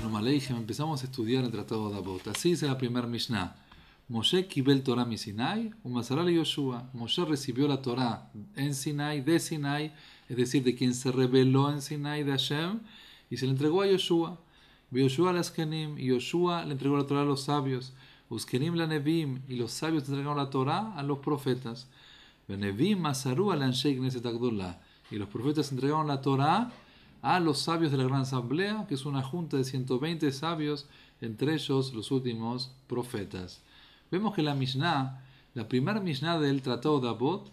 Shalom Aleichem, empezamos a estudiar el Tratado de Avot. Así dice la primera Mishnah. Moshe kibel Torah mi Sinai, umasará le Yoshua. Moshe recibió la Torah en Sinai, de Sinai, es decir, de quien se reveló en Sinai, de Hashem, y se le entregó a Yoshua. Yoshua a las Kenim, y Yoshua le entregó la Torah a los sabios. Uskenim la Nevim, y los sabios entregaron la Torah a los profetas. Nevim masaru al Anshei Knesset Agdolah, y los profetas entregaron la Torah a los sabios de la Gran Asamblea, que es una junta de 120 sabios, entre ellos los últimos profetas. Vemos que la Mishnah, la primera Mishnah del Tratado de Avot,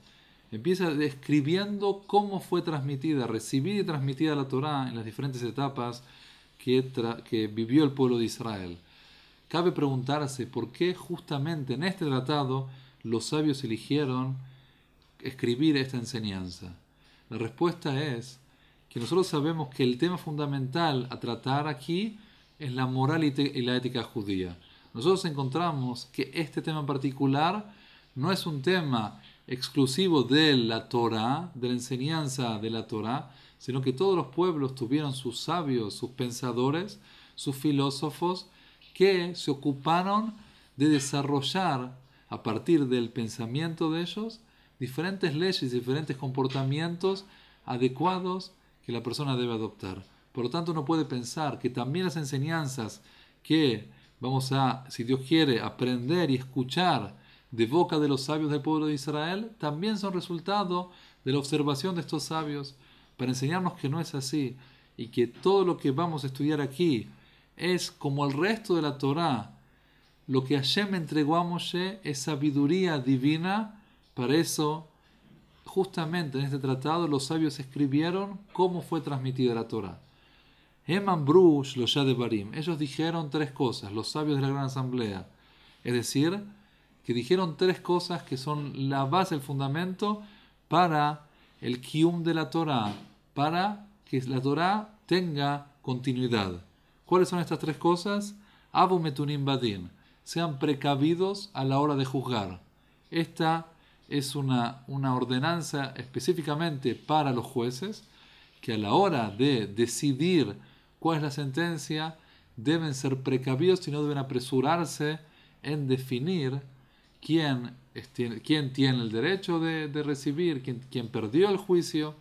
empieza describiendo cómo fue transmitida, recibida y transmitida la Torah en las diferentes etapas que vivió el pueblo de Israel. Cabe preguntarse por qué justamente en este tratado los sabios eligieron escribir esta enseñanza. La respuesta es que nosotros sabemos que el tema fundamental a tratar aquí es la moral y la ética judía. Nosotros encontramos que este tema en particular no es un tema exclusivo de la Torah, de la enseñanza de la Torah, sino que todos los pueblos tuvieron sus sabios, sus pensadores, sus filósofos, que se ocuparon de desarrollar a partir del pensamiento de ellos diferentes leyes, diferentes comportamientos adecuados que la persona debe adoptar. Por lo tanto, uno puede pensar que también las enseñanzas que vamos a, si Dios quiere, aprender y escuchar de boca de los sabios del pueblo de Israel, también son resultado de la observación de estos sabios, para enseñarnos que no es así, y que todo lo que vamos a estudiar aquí es como el resto de la Torá. Lo que Hashem entregó a Moshe es sabiduría divina. Para eso, justamente en este tratado, los sabios escribieron cómo fue transmitida la Torah. Emambru Shlosha Devarim. Ellos dijeron tres cosas, los sabios de la Gran Asamblea. Es decir, que dijeron tres cosas que son la base, el fundamento para el Kiyum de la Torah, para que la Torah tenga continuidad. ¿Cuáles son estas tres cosas? Abu Metunim Badin. Sean precavidos a la hora de juzgar. Esta es una ordenanza específicamente para los jueces, que a la hora de decidir cuál es la sentencia, deben ser precavidos y no deben apresurarse en definir quién tiene el derecho de recibir, quién perdió el juicio.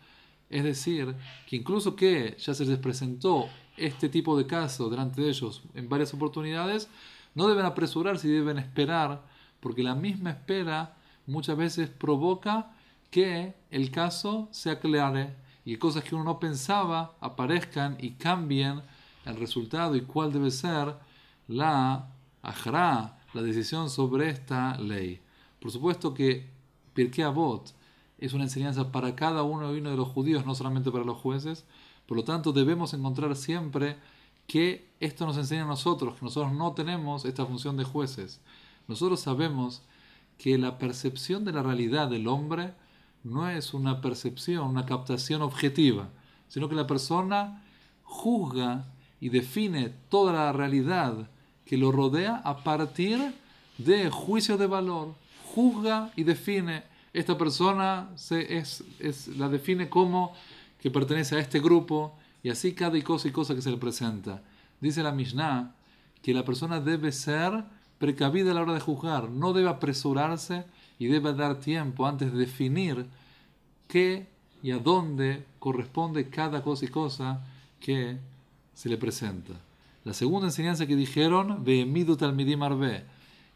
Es decir, que incluso que ya se les presentó este tipo de caso delante de ellos en varias oportunidades, no deben apresurarse y deben esperar, porque la misma espera muchas veces provoca que el caso se aclare y cosas que uno no pensaba aparezcan y cambien el resultado y cuál debe ser la ajra, la decisión sobre esta ley. Por supuesto que Pirkei Avot es una enseñanza para cada uno y uno de los judíos, no solamente para los jueces. Por lo tanto, debemos encontrar siempre que esto nos enseña a nosotros, que nosotros no tenemos esta función de jueces. Nosotros sabemos que la percepción de la realidad del hombre no es una percepción, una captación objetiva, sino que la persona juzga y define toda la realidad que lo rodea a partir de juicios de valor. Juzga y define. Esta persona la define como que pertenece a este grupo, y así cada cosa que se le presenta. Dice la Mishnah que la persona debe ser precavida a la hora de juzgar, no debe apresurarse y debe dar tiempo antes de definir qué y a dónde corresponde cada cosa que se le presenta. La segunda enseñanza que dijeron, ve'emidu talmidim arbe,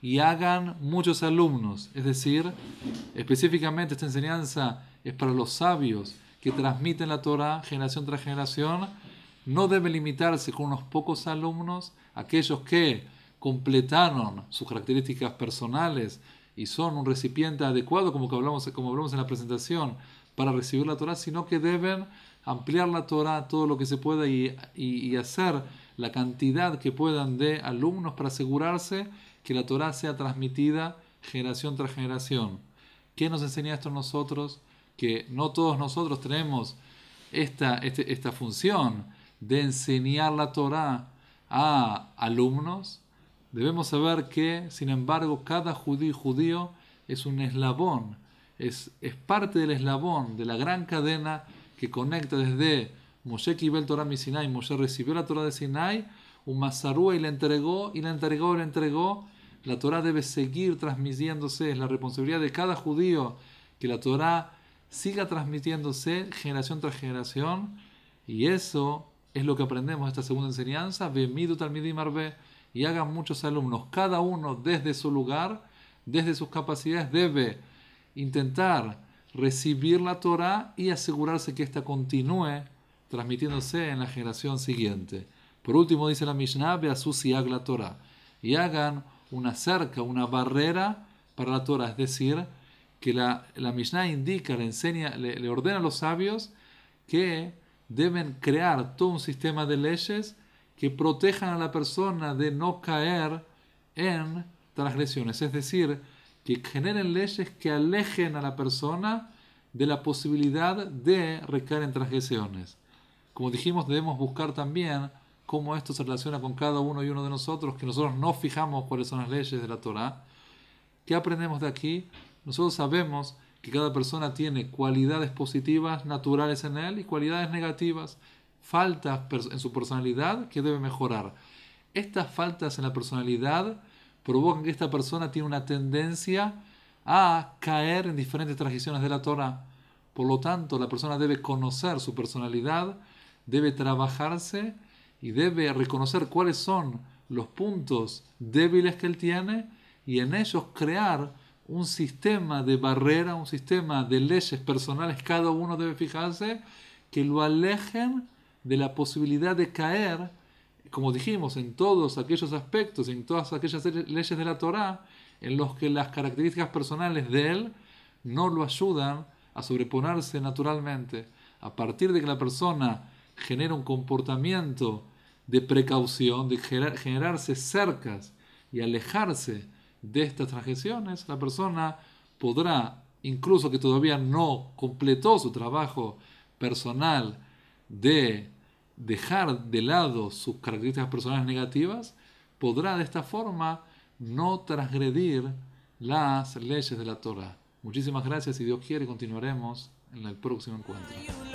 y hagan muchos alumnos, es decir, específicamente esta enseñanza es para los sabios que transmiten la Torah generación tras generación. No debe limitarse con unos pocos alumnos, aquellos que completaron sus características personales y son un recipiente adecuado, como hablamos en la presentación, para recibir la Torah, sino que deben ampliar la Torah todo lo que se pueda y hacer la cantidad que puedan de alumnos para asegurarse que la Torah sea transmitida generación tras generación. ¿Qué nos enseña esto a nosotros? Que no todos nosotros tenemos esta función de enseñar la Torah a alumnos. Debemos saber que, sin embargo, cada judío es un eslabón, es parte del eslabón, de la gran cadena que conecta desde Moshe Kibel Torah mi Sinai, Moshe recibió la Torah de Sinai, un Masarúa y le entregó, la Torá debe seguir transmitiéndose. Es la responsabilidad de cada judío que la Torá siga transmitiéndose generación tras generación. Y eso es lo que aprendemos de esta segunda enseñanza. Vemidu talmidim arbe, y hagan muchos alumnos. Cada uno desde su lugar, desde sus capacidades, debe intentar recibir la Torá y asegurarse que ésta continúe transmitiéndose en la generación siguiente. Por último, dice la Mishnah, Beasu siag la Torá, y hagan una cerca, una barrera para la Torá. Es decir, que la Mishnah indica, le enseña, le ordena a los sabios que deben crear todo un sistema de leyes que protejan a la persona de no caer en transgresiones. Es decir, que generen leyes que alejen a la persona de la posibilidad de recaer en transgresiones. Como dijimos, debemos buscar también cómo esto se relaciona con cada uno y uno de nosotros, que nosotros no fijamos cuáles son las leyes de la Torá. ¿Qué aprendemos de aquí? Nosotros sabemos que cada persona tiene cualidades positivas naturales en él y cualidades negativas, faltas en su personalidad que debe mejorar. Estas faltas en la personalidad provocan que esta persona tiene una tendencia a caer en diferentes transgresiones de la Torá. Por lo tanto, la persona debe conocer su personalidad, debe trabajarse y debe reconocer cuáles son los puntos débiles que él tiene y en ellos crear un sistema de barrera, un sistema de leyes personales, cada uno debe fijarse, que lo alejen de la posibilidad de caer, como dijimos, en todos aquellos aspectos, en todas aquellas leyes de la Torá, en los que las características personales de él no lo ayudan a sobreponerse naturalmente. A partir de que la persona genera un comportamiento de precaución, de generarse cercas y alejarse de estas transgresiones, la persona podrá, incluso que todavía no completó su trabajo personal de dejar de lado sus características personales negativas, podrá de esta forma no transgredir las leyes de la Torá. Muchísimas gracias y Dios quiere continuaremos en el próximo encuentro.